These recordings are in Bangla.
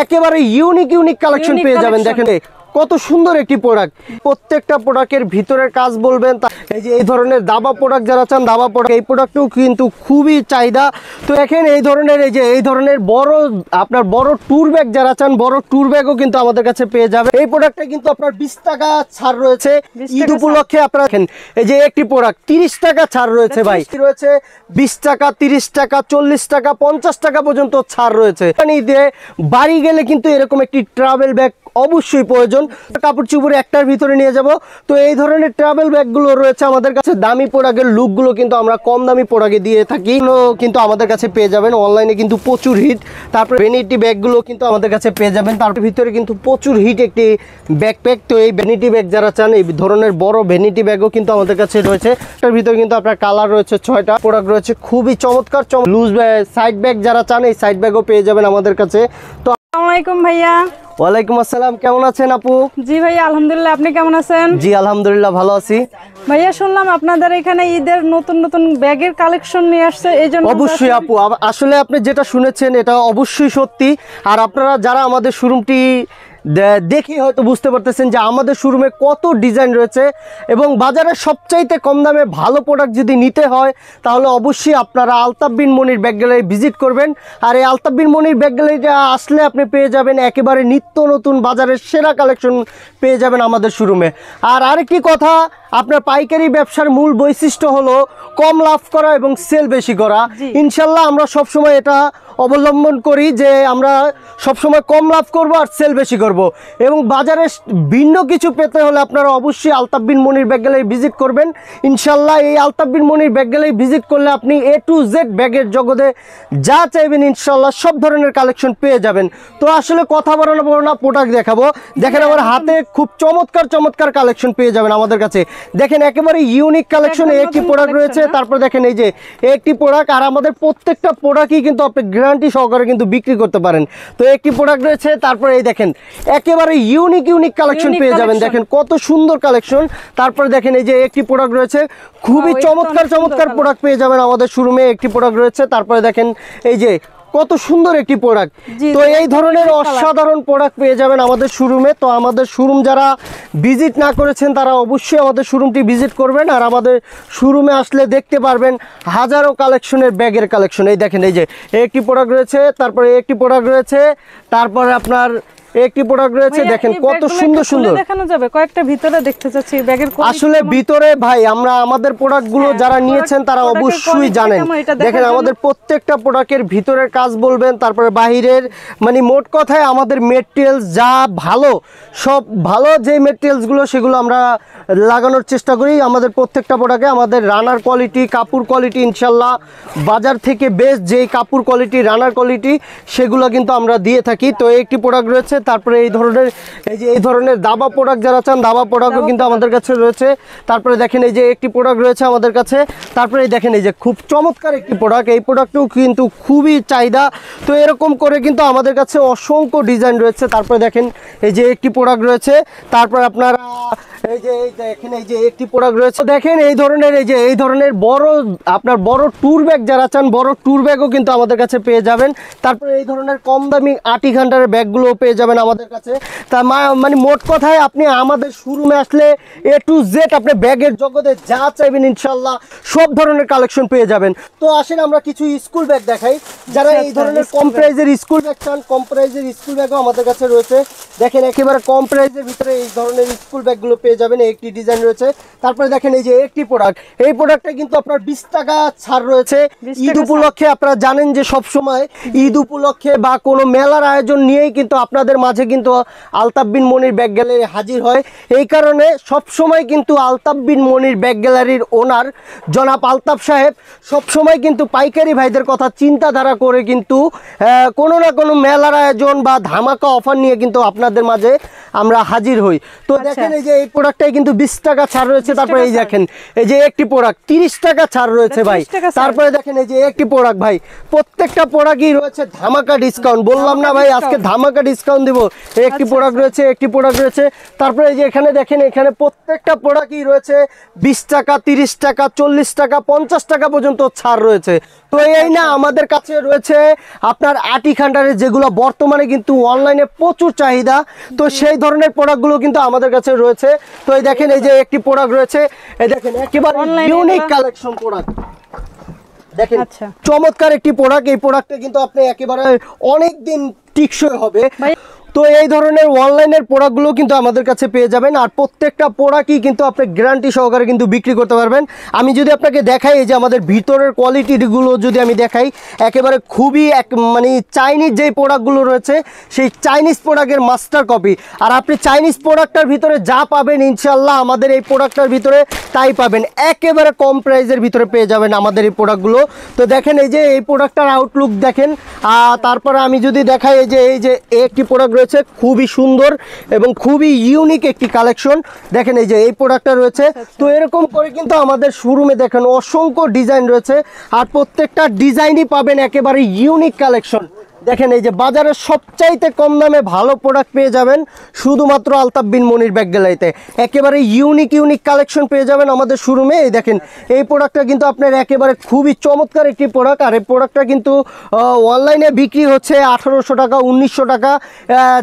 একেবারে ইউনিক ইউনিক কালেকশন পেয়ে যাবেন। দেখেন কত সুন্দর একটি প্রোডাক্ট, প্রত্যেকটা প্রোডাক্টের ভিতরের কাজ বলবেন। এই যে এই ধরনের দাবা প্রোডাক্ট যারা চান, দাবা প্রোডাক্ট এই প্রোডাক্টও কিন্তু খুবই চাহিদা। তো এখানে এই ধরনের এই ধরনের বড় আপনার বড় ট্যুর ব্যাগ যারা চান, বড় ট্যুর ব্যাগও কিন্তু আমাদের কাছে পেয়ে যাবে। এই প্রোডাক্টটা কিন্তু আপনার 20 টাকা ছাড় রয়েছে ঈদ উপলক্ষে। আপনারা দেখেন এই যে একটি প্রোডাক্ট 30 টাকা ছাড় রয়েছে ভাই, রয়েছে 20 টাকা, 30 টাকা, 40 টাকা, 50 টাকা পর্যন্ত ছাড় রয়েছে। দিয়ে বাড়ি গেলে কিন্তু এরকম একটি ট্রাভেল ব্যাগ অবশ্যই প্রয়োজন। কাপড় চুপড়ে একটার ভিতরে নিয়ে যাব। তো এই ধরনের ট্রাভেল ব্যাগগুলো রয়েছে আমাদের কাছে। দামি প্রোডাক্টের লুকগুলো কিন্তু আমরা কম দামি প্রোডাক্টে দিয়ে থাকি, কিন্তু আমাদের কাছে পেয়ে যাবেন। অনলাইনে কিন্তু প্রচুর হিট। তারপরে ভ্যানিটি ব্যাগগুলো কিন্তু আমাদের কাছে পেয়ে যাবেন। তার ভিতরে কিন্তু প্রচুর হিট একটি ব্যাকপ্যাক। তো এই ভ্যানিটি ব্যাগ যারা চান, এই ধরনের বড় ভ্যানিটি ব্যাগও কিন্তু আমাদের কাছে রয়েছে। এটার ভিতরে কিন্তু আপনার কালার রয়েছে 6টা প্রোডাক্ট রয়েছে, খুবই চমৎকার। লুজ সাইড ব্যাগ যারা চান, এই সাইড ব্যাগও পেয়ে যাবেন আমাদের কাছে। তো আসসালামু আলাইকুম ভাইয়া। ওয়ালাইকুম আসসালাম, কেমন আছেন আপু? জি ভাইয়া আলহামদুলিল্লাহ, আপনি কেমন আছেন? জি আলহামদুলিল্লাহ ভালো আছি ভাইয়া। শুনলাম আপনাদের এখানে ঈদের নতুন নতুন ব্যাগের কালেকশন নিয়ে আসছে, এই জন্য। অবশ্যই আপু, আসলে আপনি যেটা শুনেছেন এটা অবশ্যই সত্যি। আর আপনারা যারা আমাদের শোরুমটি দেখি হয়তো বুঝতে পারতেছেন যে আমাদের শোরুমে কত ডিজাইন রয়েছে, এবং বাজারের সবচাইতে কম দামে ভালো প্রোডাক্ট যদি নিতে হয় তাহলে অবশ্যই আপনারা আলতাফ বিন মনির ব্যাগ গ্যালারি ভিজিট করবেন। আর এই আলতাফ বিন মনির ব্যাগ গ্যালারিটা আসলে আপনি পেয়ে যাবেন একেবারে নিত্য নতুন বাজারের সেরা কালেকশন পেয়ে যাবেন আমাদের শোরুমে। আর আরেকটি কথা, আপনার পাইকারি ব্যবসার মূল বৈশিষ্ট্য হলো কম লাভ করা এবং সেল বেশি করা। ইনশাল্লাহ আমরা সবসময় এটা অবলম্বন করি যে আমরা সবসময় কম লাভ করব আর সেল বেশি করব। এবং বাজারে ভিন্ন কিছু পেতে হলে আপনারা অবশ্যই আলতাফ বিন মনির ব্যাগ গ্যালারি ভিজিট করবেন। ইনশাল্লাহ এই আলতাফ বিন মনির ব্যাগ গ্যালারি ভিজিট করলে আপনি A to Z ব্যাগের জগতে যা চাইবেন ইনশাল্লাহ সব ধরনের কালেকশন পেয়ে যাবেন। তো আসলে কথা বাড়ানো না, প্রোডাক্ট দেখাবো। দেখেন আমার হাতে খুব চমৎকার চমৎকার কালেকশন পেয়ে যাবেন আমাদের কাছে। দেখেন একেবারে ইউনিক কালেকশন, একটি প্রোডাক্ট রয়েছে। তারপর দেখেন এই যে একটি প্রোডাক্ট, আর আমাদের প্রত্যেকটা প্রোডাক্টই কিন্তু আপনি গ্যারান্টি সহকারে কিন্তু বিক্রি করতে পারেন। তো একটি প্রোডাক্ট রয়েছে। তারপরে এই দেখেন একেবারে ইউনিক ইউনিক কালেকশন পেয়ে যাবেন। দেখেন কত সুন্দর কালেকশন। তারপরে দেখেন এই যে একটি প্রোডাক্ট রয়েছে, খুবই চমৎকার চমৎকার প্রোডাক্ট পেয়ে যাবেন আমাদের শোরুমে। একটি প্রোডাক্ট রয়েছে। তারপরে দেখেন এই যে কত সুন্দর একটি প্রোডাক্ট। তো এই ধরনের অসাধারণ প্রোডাক্ট পেয়ে যাবেন আমাদের শোরুমে। তো আমাদের শোরুম যারা ভিজিট না করেছেন তারা অবশ্যই আমাদের শোরুমটি ভিজিট করবেন। আর আমাদের শোরুমে আসলে দেখতে পারবেন হাজারো কালেকশনের ব্যাগের কালেকশন। এই দেখেন এই যে একটি প্রোডাক্ট রয়েছে, তারপরে একটি প্রোডাক্ট রয়েছে, তারপরে আপনার একটি প্রোডাক্ট রয়েছে। দেখেন কত সুন্দর সুন্দর দেখানো যাবে কয়েকটা ভিতরে দেখতে চাচ্ছি ব্যাগের। আসলে ভিতরে ভাই আমরা আমাদের প্রোডাক্টগুলো যারা নিয়েছেন তারা অবশ্যই জানেন। দেখেন আমাদের প্রত্যেকটা প্রোডাক্টের ভিতরের কাজ বলবেন, তারপরে বাহিরের, মানে মোট কথায় আমাদের মেটেরিয়ালস যা ভালো, সব ভালো যে মেটেরিয়ালসগুলো সেগুলো আমরা লাগানোর চেষ্টা করি আমাদের প্রত্যেকটা প্রোডাক্টে। আমাদের রানার কোয়ালিটি, কাপড় কোয়ালিটি ইনশাল্লাহ বাজার থেকে বেস্ট যেই কাপড় কোয়ালিটি, রানার কোয়ালিটি সেগুলো কিন্তু আমরা দিয়ে থাকি। তো একটি প্রোডাক্ট রয়েছে। তারপরে এই ধরনের দাবা প্রোডাক্ট যারা চান, দাবা প্রোডাক্টও কিন্তু আমাদের কাছে রয়েছে। তারপরে দেখেন এই যে একটি প্রোডাক্ট রয়েছে আমাদের কাছে। তারপরে দেখেন এই যে খুব চমৎকার একটি প্রোডাক্ট, এই প্রোডাক্টও কিন্তু খুবই চাহিদা। তো এরকম করে কিন্তু আমাদের কাছে অসংখ্য ডিজাইন রয়েছে। তারপরে দেখেন এই যে একটি প্রোডাক্ট রয়েছে। তারপর আপনারা এই যে দেখেন এই যে একটি প্রোডাক্ট রয়েছে। দেখেন এই ধরনের বড় আপনার বড় ট্যুর ব্যাগ যারা চান, বড় ট্যুর ব্যাগও কিন্তু আমাদের কাছে পেয়ে যাবেন। তারপরে এই ধরনের কম দামি আটি ঘন্টার ব্যাগগুলোও পেয়ে যাবেন আমাদের কাছে। তা মানে মোট কথায় আপনি আমাদের শোরুমে আসলে A to Z আপনি ব্যাগের জগতে যা চাইবেন ইনশাল্লাহ সব ধরনের কালেকশন পেয়ে যাবেন। তো আসেন আমরা কিছু স্কুল ব্যাগ দেখাই। যারা এই ধরনের কম প্রাইজের স্কুল ব্যাগ চান, কম প্রাইজের স্কুল ব্যাগও আমাদের কাছে রয়েছে। দেখেন একেবারে কম প্রাইজের ভিতরে এই ধরনের স্কুল ব্যাগগুলো পেয়ে যাবেন। একটি ডিজাইন রয়েছে। তারপরে দেখেন এই যে একটি প্রোডাক্ট, এই প্রোডাক্টটা কিন্তু আপনার 20 টাকা ছাড় রয়েছে ঈদ উপলক্ষে। আপনারা জানেন যে সব সময় ঈদ উপলক্ষে বা কোনো মেলার আয়োজন নিয়েই কিন্তু আপনাদের মাঝে কিন্তু আলতাফ বিন মনির ব্যাগ গ্যালারি হাজির হয়। এই কারণে সব সময় কিন্তু আলতাফ বিন মনির ব্যাগ গ্যালারির ওনার জনাব আলতাফ সাহেব সব সময় কিন্তু পাইকারি ভাইদের কথা চিন্তাধারা করে কিন্তু কোনো না কোনো মেলার আয়োজন বা ধামাকা অফার নিয়ে কিন্তু আপনাদের মাঝে আমরা হাজির হই। তো দেখেন এই যে এই প্রোডাক্টটাই কিন্তু 20 টাকা ছাড় রয়েছে। তারপরে এই দেখেন এই যে একটি প্রোডাক্ট 30 টাকা ছাড় রয়েছে ভাই। তারপরে দেখেন এই যে একটি প্রোডাক্ট ভাই, প্রত্যেকটা প্রোডাক্টই রয়েছে ধামাকা ডিসকাউন্ট। বললাম না ভাই আজকে ধামাকা ডিসকাউন্ট দিব। একটি প্রোডাক্ট রয়েছে, একটি প্রোডাক্ট রয়েছে। তারপরে এই যে এখানে দেখেন এখানে প্রত্যেকটা প্রোডাক্টই রয়েছে 20 টাকা, 30 টাকা, 40 টাকা, 50 টাকা পর্যন্ত ছাড় রয়েছে। তো এই না আমাদের কাছে রয়েছে আপনার আটি খান্ডারের, যেগুলো বর্তমানে কিন্তু অনলাইনে প্রচুর চাহিদা। তো সেই ধরনের প্রোডাক্টগুলো কিন্তু আমাদের কাছে রয়েছে। তো এই দেখেন এই যে একটি প্রোডাক্ট রয়েছে, এই দেখেন একেবারে ইউনিক কালেকশন প্রোডাক্ট, দেখেন চমৎকার একটি প্রোডাক্ট। এই প্রোডাক্টটা কিন্তু আপনি একেবারে অনেক দিন টিকসই হবে। তো এই ধরনের অনলাইনের প্রোডাক্টগুলো কিন্তু আমাদের কাছে পেয়ে যাবেন, আর প্রত্যেকটা প্রোডাক্টই কিন্তু আপনি গ্যারান্টি সহকারে কিন্তু বিক্রি করতে পারবেন। আমি যদি আপনাকে দেখাই, এই যে আমাদের ভিতরের কোয়ালিটিগুলো যদি আমি দেখাই, একেবারে খুবই মানে চাইনিজ যেই প্রোডাক্টগুলো রয়েছে সেই চাইনিজ প্রোডাক্টের মাস্টার কপি। আর আপনি চাইনিজ প্রোডাক্টটার ভিতরে যা পাবেন ইনশাল্লাহ আমাদের এই প্রোডাক্টটার ভিতরে তাই পাবেন, একেবারে কম প্রাইসের ভিতরে পেয়ে যাবেন আমাদের এই প্রোডাক্টগুলো। তো দেখেন এই যে এই প্রোডাক্টটার আউটলুক দেখেন। তারপরে আমি যদি দেখাই, এই যে একটি প্রোডাক্ট রয়েছে খুবই সুন্দর এবং খুবই ইউনিক একটি কালেকশন, দেখেন এই যে এই প্রোডাক্টটা রয়েছে। তো এরকম করে কিন্তু আমাদের শোরুমে দেখেন অসংখ্য ডিজাইন রয়েছে, আর প্রত্যেকটা ডিজাইনই পাবেন একেবারে ইউনিক কালেকশন। দেখেন এই যে বাজারের সবচাইতে কম দামে ভালো প্রোডাক্ট পেয়ে যাবেন শুধুমাত্র আলতাফ বিন মনির ব্যাগ গ্যালারিতে। একেবারে ইউনিক কালেকশন পেয়ে যাবেন আমাদের শোরুমে। এই দেখেন এই প্রোডাক্টটা কিন্তু আপনার একেবারে খুবই চমৎকার একটি প্রোডাক্ট, আর এই প্রোডাক্টটা কিন্তু অনলাইনে বিক্রি হচ্ছে 1800 টাকা 1900 টাকা,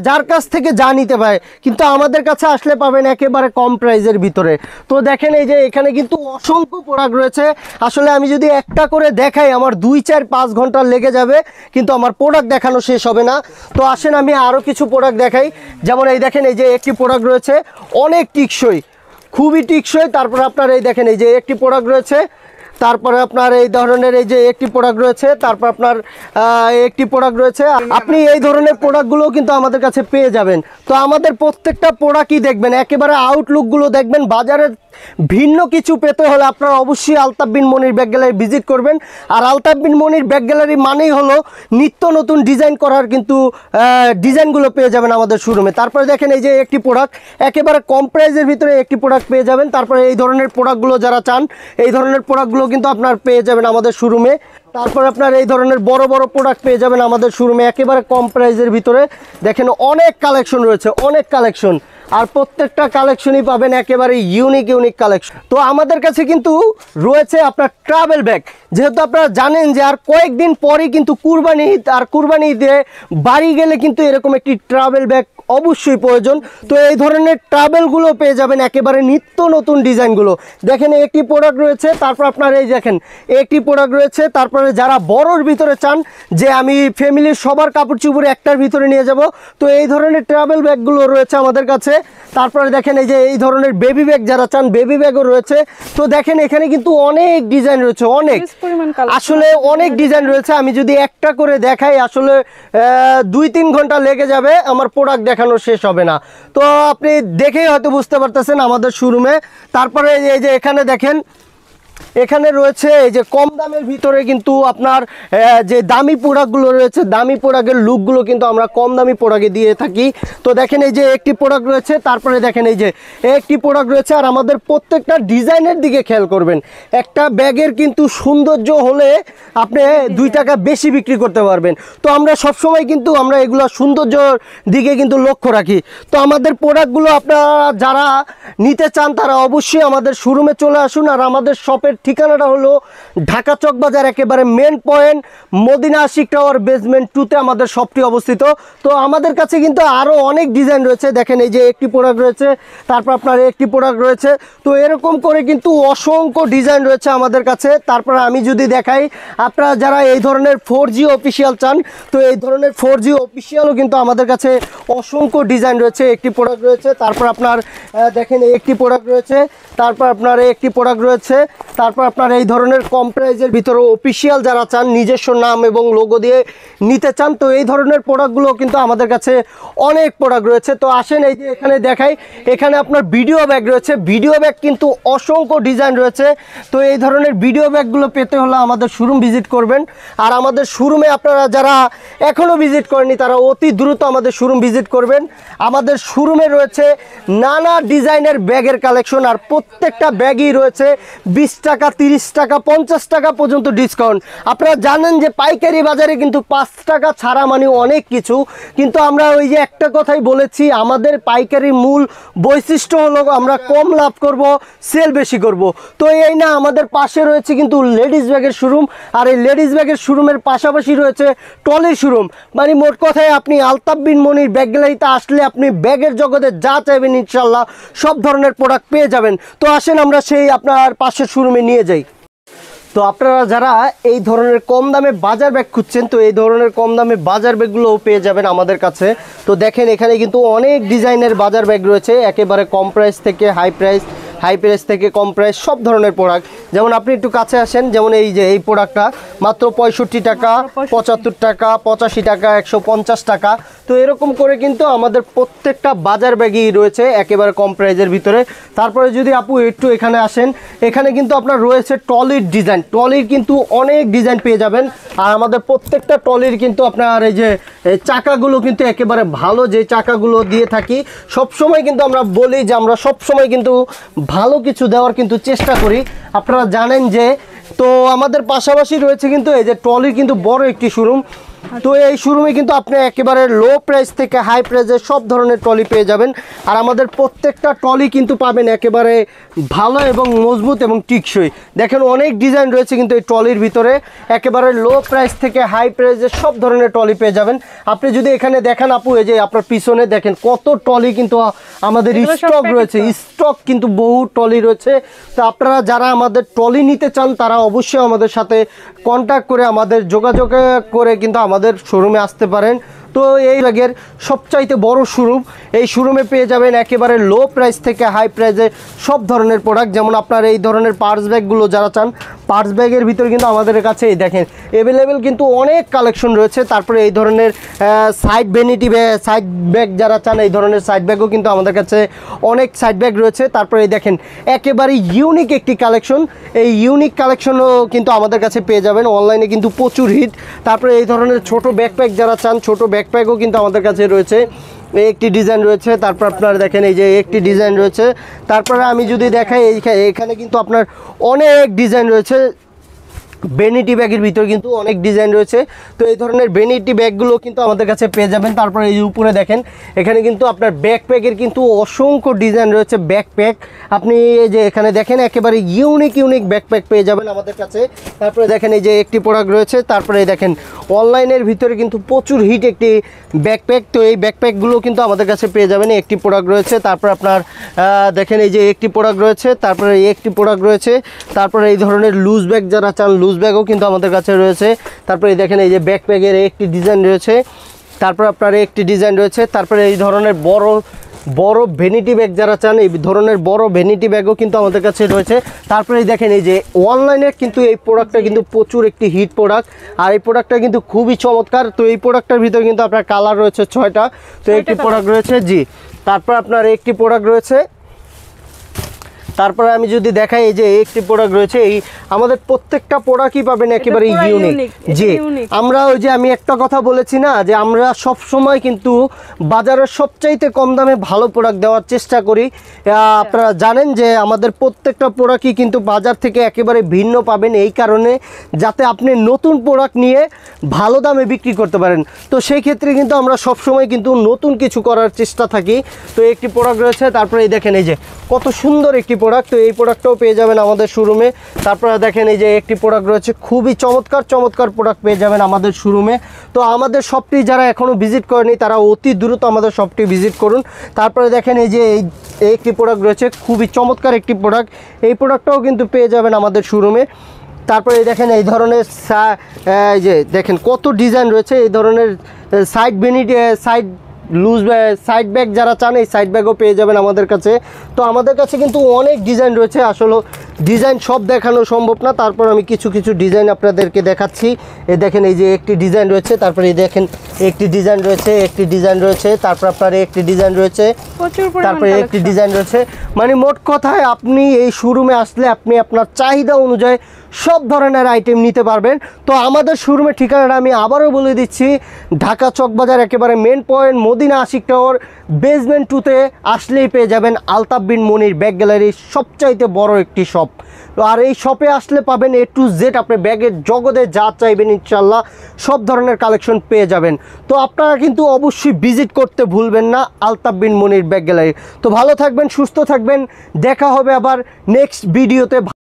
যার কাছ থেকে যা নিতে পারে, কিন্তু আমাদের কাছে আসলে পাবেন একেবারে কম প্রাইসের ভিতরে। তো দেখেন এই যে এখানে কিন্তু অসংখ্য প্রোডাক্ট রয়েছে। আসলে আমি যদি একটা করে দেখাই আমার 2-4-5 ঘন্টা লেগে যাবে, কিন্তু আমার প্রোডাক্ট দেখানো শেষ হবে না। তো আসেন আমি আরো কিছু প্রোডাক্ট দেখাই। যেমন এই দেখেন এই যে একটি প্রোডাক্ট রয়েছে অনেক টিকসই, খুবই টিকসই। তারপর আপনার এই দেখেন এই যে একটি প্রোডাক্ট রয়েছে, তারপরে আপনার এই ধরনের এই যে একটি প্রোডাক্ট রয়েছে, তারপর আপনার একটি প্রোডাক্ট রয়েছে। আপনি এই ধরনের প্রোডাক্টগুলো কিন্তু আমাদের কাছে পেয়ে যাবেন। তো আমাদের প্রত্যেকটা প্রোডাক্টই দেখবেন, একেবারে আউটলুকগুলো দেখবেন। বাজারের ভিন্ন কিছু পেতে হলে আপনারা অবশ্যই আলতাফ বিন মনির ব্যাগ গ্যালারি ভিজিট করবেন। আর আলতাফ বিন মনির ব্যাগ গ্যালারি মানেই হলো নিত্য নতুন ডিজাইন করার কিন্তু ডিজাইনগুলো পেয়ে যাবেন আমাদের শোরুমে। তারপরে দেখেন এই যে একটি প্রোডাক্ট একেবারে কম প্রাইসের ভিতরে একটি প্রোডাক্ট পেয়ে যাবেন। তারপরে এই ধরনের প্রোডাক্টগুলো যারা চান, এই ধরনের প্রোডাক্টগুলো কিন্তু আপনার পেয়ে যাবেন আমাদের শোরুমে। তারপর আপনার এই ধরনের বড় বড় প্রোডাক্ট পেয়ে যাবেন আমাদের শোরুমে একেবারে কম প্রাইসের ভিতরে। দেখেন অনেক কালেকশন রয়েছে, অনেক কালেকশন, আর প্রত্যেকটা কালেকশনই পাবেন একেবারে ইউনিক কালেকশন। তো আমাদের কাছে কিন্তু রয়েছে আপনার ট্রাভেল ব্যাগ। যেহেতু আপনারা জানেন যে আর কয়েকদিন পরেই কিন্তু কুরবানি ঈদ, আর কুরবানি ঈদে বাড়ি গেলে কিন্তু এরকম একটি ট্রাভেল ব্যাগ অবশ্যই প্রয়োজন। তো এই ধরনের ট্রাভেলগুলো পেয়ে যাবেন একেবারে নিত্য নতুন ডিজাইনগুলো। দেখেন একটি প্রোডাক্ট রয়েছে, তারপর আপনার এই দেখেন একটি প্রোডাক্ট রয়েছে। তারপরে যারা বড়র ভিতরে চান যে আমি ফ্যামিলির সবার কাপড় চোপড় একটার ভিতরে নিয়ে যাব, তো এই ধরনের ট্রাভেল ব্যাগগুলো রয়েছে আমাদের কাছে। তারপরে দেখেন এই যে এই ধরনের বেবি ব্যাগ, যারা চান বেবি ব্যাগও রয়েছে। তো দেখেন এখানে কিন্তু অনেক ডিজাইন রয়েছে, অনেক, আসলে অনেক ডিজাইন রয়েছে। আমি যদি একটা করে দেখাই আসলে 2-3 ঘন্টা লেগে যাবে, আমার প্রোডাক্ট দেখানো শেষ হবে না। তো আপনি দেখেই হয়তো বুঝতে পারতেছেন আমাদের শোরুমে। তারপরে এই যে এখানে দেখেন, এখানে রয়েছে এই যে কম দামের ভিতরে কিন্তু আপনার যে দামি প্রোডাক্টগুলো রয়েছে, দামি প্রোডাক্টের লুকগুলো কিন্তু আমরা কম দামি প্রোডাক্টে দিয়ে থাকি। তো দেখেন এই যে একটি প্রোডাক্ট রয়েছে, তারপরে দেখেন এই যে একটি প্রোডাক্ট রয়েছে। আর আমাদের প্রত্যেকটা ডিজাইনের দিকে খেয়াল করবেন, একটা ব্যাগের কিন্তু সৌন্দর্য হলে আপনি 2 টাকা বেশি বিক্রি করতে পারবেন। তো আমরা সবসময় কিন্তু আমরা এগুলো সৌন্দর্যর দিকে কিন্তু লক্ষ্য রাখি। তো আমাদের প্রোডাক্টগুলো আপনারা যারা নিতে চান তারা অবশ্যই আমাদের শোরুমে চলে আসুন। আর আমাদের শপের ঠিকানাটা হলো ঢাকা চকবাজার একেবারে main point, Madina Ashiq tower basement 2-তে আমাদের শপটি অবস্থিত। তো আমাদের কাছে কিন্তু আরও অনেক ডিজাইন রয়েছে। দেখেন এই যে একটি প্রোডাক্ট রয়েছে, তারপর আপনার একটি প্রোডাক্ট রয়েছে। তো এরকম করে কিন্তু অসংখ্য ডিজাইন রয়েছে আমাদের কাছে। তারপর আমি যদি দেখাই, আপনারা যারা এই ধরনের 4G অফিসিয়াল চান, তো এই ধরনের 4G অফিসিয়ালও কিন্তু আমাদের কাছে অসংখ্য ডিজাইন রয়েছে। একটি প্রোডাক্ট রয়েছে, তারপর আপনার দেখেন একটি প্রোডাক্ট রয়েছে, তারপর আপনার একটি প্রোডাক্ট রয়েছে। তারপর আপনার এই ধরনের কম প্রাইজের ভিতরে অফিসিয়াল যারা চান, নিজস্ব নাম এবং লোগো দিয়ে নিতে চান, তো এই ধরনের প্রোডাক্টগুলো কিন্তু আমাদের কাছে অনেক প্রোডাক্ট রয়েছে। তো আসেন এই যে এখানে দেখাই, এখানে আপনার ভিডিও ব্যাগ রয়েছে। ভিডিও ব্যাগ কিন্তু অসংখ্য ডিজাইন রয়েছে। তো এই ধরনের ভিডিও ব্যাগগুলো পেতে হলে আমাদের শোরুম ভিজিট করবেন। আর আমাদের শোরুমে আপনারা যারা এখনও ভিজিট করেনি তারা অতি দ্রুত আমাদের শোরুম ভিজিট করবেন। আমাদের শোরুমে রয়েছে নানা ডিজাইনের ব্যাগের কালেকশন, আর প্রত্যেকটা ব্যাগই রয়েছে 20 টাকা, 30 টাকা, 50 টাকা পর্যন্ত ডিসকাউন্ট। আপনারা জানেন যে পাইকারি বাজারে কিন্তু 5 টাকা ছাড়া মানে অনেক কিছু, কিন্তু আমরা ওই যে একটা কথাই বলেছি, আমাদের পাইকারি মূল বৈশিষ্ট্য হলো আমরা কম লাভ করব, সেল বেশি করব। তো এই না, আমাদের পাশে রয়েছে কিন্তু লেডিস ব্যাগের শোরুম, আর এই লেডিস ব্যাগের শোরুমের পাশাপাশি রয়েছে ট্রলির শোরুম। মানে মোট কথায় আপনি আলতাফ বিন মনির ব্যাগ গ্যালারিতে আসলে আপনি ব্যাগের জগতে যা চাইবেন ইনশাল্লাহ সব ধরনের প্রোডাক্ট পেয়ে যাবেন। তো আসেন আমরা সেই আপনার পাশের শোরুমে নিয়ে যাই। তো আপনারা যারা এই ধরনের কম দামে বাজার ব্যাগ খুঁজছেন, তো এই ধরনের কম দামে বাজার ব্যাগগুলোও পেয়ে যাবেন আমাদের কাছে। তো দেখেন এখানে কিন্তু অনেক ডিজাইনের বাজার ব্যাগ রয়েছে, একেবারে কম প্রাইস থেকে হাই প্রাইস, হাই প্রাইস থেকে কম প্রাইস, সব ধরনের প্রোডাক্ট। যেমন আপনি একটু কাছে আসেন, যেমন এই যে এই প্রোডাক্টটা মাত্র 65 টাকা, 75 টাকা, 85 টাকা, 150 টাকা। তো এরকম করে কিন্তু আমাদের প্রত্যেকটা বাজার ব্যাগই রয়েছে একেবারে কম প্রাইজের ভিতরে। তারপরে যদি আপু একটু এখানে আসেন, এখানে কিন্তু আপনার রয়েছে ট্রলির ডিজাইন, ট্রলির কিন্তু অনেক ডিজাইন পেয়ে যাবেন। আর আমাদের প্রত্যেকটা ট্রলির কিন্তু আপনার এই যে চাকাগুলো কিন্তু একেবারে ভালো, যে চাকাগুলো দিয়ে থাকি সবসময় কিন্তু আমরা বলি যে আমরা সবসময় কিন্তু ভালো কিছু দেওয়ার কিন্তু চেষ্টা করি। আপনারা জানেন যে, তো আমাদের পাশাপাশি রয়েছে কিন্তু এই যে ট্রলির কিন্তু বড় একটি শোরুম। তো এই শোরুমে কিন্তু আপনি একেবারে লো প্রাইস থেকে হাই প্রাইসের সব ধরনের ট্রলি পেয়ে যাবেন। আর আমাদের প্রত্যেকটা ট্রলি কিন্তু পাবেন একেবারে ভালো এবং মজবুত এবং টিকসই। দেখেন অনেক ডিজাইন রয়েছে কিন্তু এই ট্রলির ভিতরে, একেবারে লো প্রাইস থেকে হাই প্রাইসের সব ধরনের ট্রলি পেয়ে যাবেন। আপনি যদি এখানে দেখেন আপু, এই যে আপনার পিছনে দেখেন কত ট্রলি কিন্তু আমাদের স্টক রয়েছে, স্টক কিন্তু বহু ট্রলি রয়েছে। তো আপনারা যারা আমাদের ট্রলি নিতে চান তারা অবশ্যই আমাদের সাথে কন্ট্যাক্ট করে আমাদের যোগাযোগ করে কিন্তু আমাদের শোরুমে আসতে পারেন। তো এই ব্যাগের সবচাইতে বড় শোরুম, এই শোরুমে পেয়ে যাবেন একেবারে লো প্রাইস থেকে হাই প্রাইসে সব ধরনের প্রোডাক্ট। যেমন আপনার এই ধরনের পার্স ব্যাগগুলো যারা চান, পার্স ব্যাগের ভিতরে কিন্তু আমাদের কাছে এই দেখেন অ্যাভেলেবেল কিন্তু অনেক কালেকশন রয়েছে। তারপরে এই ধরনের side vanity bag, side bag যারা চান এই ধরনের সাইড ব্যাগও কিন্তু আমাদের কাছে অনেক সাইড ব্যাগ রয়েছে। তারপরে এই দেখেন একেবারে ইউনিক একটি কালেকশন, এই ইউনিক কালেকশনও কিন্তু আমাদের কাছে পেয়ে যাবেন। অনলাইনে কিন্তু প্রচুর হিট। তারপরে এই ধরনের ছোট ব্যাকপ্যাক যারা চান, ছোট ব্যাকপ্যাকও কিন্তু আমাদের কাছে রয়েছে, একটি ডিজাইন রয়েছে। তারপর আপনারা দেখেন এই যে একটি ডিজাইন রয়েছে। তারপরে আমি যদি দেখাই এখানে কিন্তু আপনার অনেক ডিজাইন রয়েছে, ভ্যানিটি ব্যাগের ভিতর কিন্তু অনেক ডিজাইন রয়েছে। তো এই ধরনের ভ্যানিটি ব্যাগগুলো কিন্তু আমাদের কাছে পেয়ে যাবেন। তারপরে এই উপরে দেখেন এখানে কিন্তু আপনার ব্যাকপ্যাকের কিন্তু অসংখ্য ডিজাইন রয়েছে, ব্যাকপ্যাক আপনি এই যে এখানে দেখেন একেবারে ইউনিক ইউনিক ব্যাকপ্যাক পেয়ে যাবেন আমাদের কাছে। তারপরে দেখেন এই যে একটি প্রোডাক্ট রয়েছে। তারপরে দেখেন অনলাইনের ভিতরে কিন্তু প্রচুর হিট একটি ব্যাকপ্যাক, তো এই ব্যাকপ্যাকগুলো কিন্তু আমাদের কাছে পেয়ে যাবেন। একটি প্রোডাক্ট রয়েছে। তারপর আপনার দেখেন এই যে একটি প্রোডাক্ট রয়েছে। তারপরে এই একটি প্রোডাক্ট রয়েছে। তারপরে এই ধরনের লুজ ব্যাগ যারা চান, লুজ ব্যাগও কিন্তু আমাদের কাছে রয়েছে। তারপরে দেখেন এই যে ব্যাকপ্যাকের একটি ডিজাইন রয়েছে। তারপর আপনার একটি ডিজাইন রয়েছে। তারপরে এই ধরনের বড় বড় ভ্যানিটি ব্যাগ যারা চান, এই ধরনের বড় ভ্যানিটি ব্যাগও কিন্তু আমাদের কাছে রয়েছে। তারপরে দেখেন এই যে অনলাইনে কিন্তু এই প্রোডাক্টটা কিন্তু প্রচুর একটি হিট প্রোডাক্ট, আর এই প্রোডাক্টটা কিন্তু খুবই চমৎকার। তো এই প্রোডাক্টটার ভিতরে কিন্তু আপনার কালার রয়েছে 6টা। তো একটি প্রোডাক্ট রয়েছে জি। তারপর আপনার একটি প্রোডাক্ট রয়েছে। তারপরে আমি যদি দেখাই এই যে একটি প্রোডাক্ট রয়েছে, এই আমাদের প্রত্যেকটা প্রোডাক্টই পাবেন একেবারে ইউনিক। জি, আমরা ওই যে আমি একটা কথা বলেছি না যে আমরা সব সময় কিন্তু বাজারের সবচাইতে কম দামে ভালো প্রোডাক্ট দেওয়ার চেষ্টা করি। আপনারা জানেন যে আমাদের প্রত্যেকটা প্রোডাক্টই কিন্তু বাজার থেকে একেবারে ভিন্ন পাবেন, এই কারণে যাতে আপনি নতুন প্রোডাক্ট নিয়ে ভালো দামে বিক্রি করতে পারেন। তো সেই ক্ষেত্রে কিন্তু আমরা সব সময় কিন্তু নতুন কিছু করার চেষ্টা থাকি। তো একটি প্রোডাক্ট রয়েছে। তারপরে এই দেখেন এই যে কত সুন্দর একটি প্রোডাক্ট, তো এই প্রোডাক্টটাও পেয়ে যাবেন আমাদের শোরুমে। তারপরে দেখেন এই যে একটি প্রোডাক্ট রয়েছে, খুবই চমৎকার চমৎকার প্রোডাক্ট পেয়ে যাবেন আমাদের শোরুমে। তো আমাদের শপটি যারা এখনও ভিজিট করেনি তারা অতি দ্রুত আমাদের শপটি ভিজিট করুন। তারপরে দেখেন এই যে এই একটি প্রোডাক্ট রয়েছে, খুবই চমৎকার একটি প্রোডাক্ট, এই প্রোডাক্টটাও কিন্তু পেয়ে যাবেন আমাদের শোরুমে। তারপরে দেখেন এই ধরনের এই যে দেখেন কত ডিজাইন রয়েছে, এই ধরনের side vanity, side loose side bag যারা চান এই সাইড ব্যাগও পেয়ে যাবেন আমাদের কাছে। তো আমাদের কাছে কিন্তু অনেক ডিজাইন রয়েছে, আসলে ডিজাইন সব দেখানো সম্ভব না, তারপর আমি কিছু কিছু ডিজাইন আপনাদেরকে দেখাচ্ছি। এই দেখেন এই যে একটি ডিজাইন রয়েছে। তারপরে এই দেখেন একটি ডিজাইন রয়েছে, একটি ডিজাইন রয়েছে। তারপর আপনার একটি ডিজাইন রয়েছে, তারপরে একটি ডিজাইন রয়েছে। মানে মোট কথায় আপনি এই শোরুমে আসলে আপনি আপনার চাহিদা অনুযায়ী সব ধরনের আইটেম নিতে পারবেন। তো আমাদের শোরুমের ঠিকানাটা আমি আবারও বলে দিচ্ছি, ঢাকা চকবাজার একেবারে main point Madina Ashiq tower basement 2-তে আসলেই পেয়ে যাবেন আলতাফ বিন মনির ব্যাগ গ্যালারির সবচাইতে বড় একটি শপ। আর এই শপে আসলে পাবেন A to Z, আপনি ব্যাগের জগতে যা চাইবেন ইনশাল্লাহ সব ধরনের কালেকশন পেয়ে যাবেন। তো আপনারা কিন্তু অবশ্যই ভিজিট করতে ভুলবেন না আলতাফ বিন মনির ব্যাগ গ্যালারি। তো ভালো থাকবেন, সুস্থ থাকবেন, দেখা হবে আবার নেক্সট ভিডিওতে।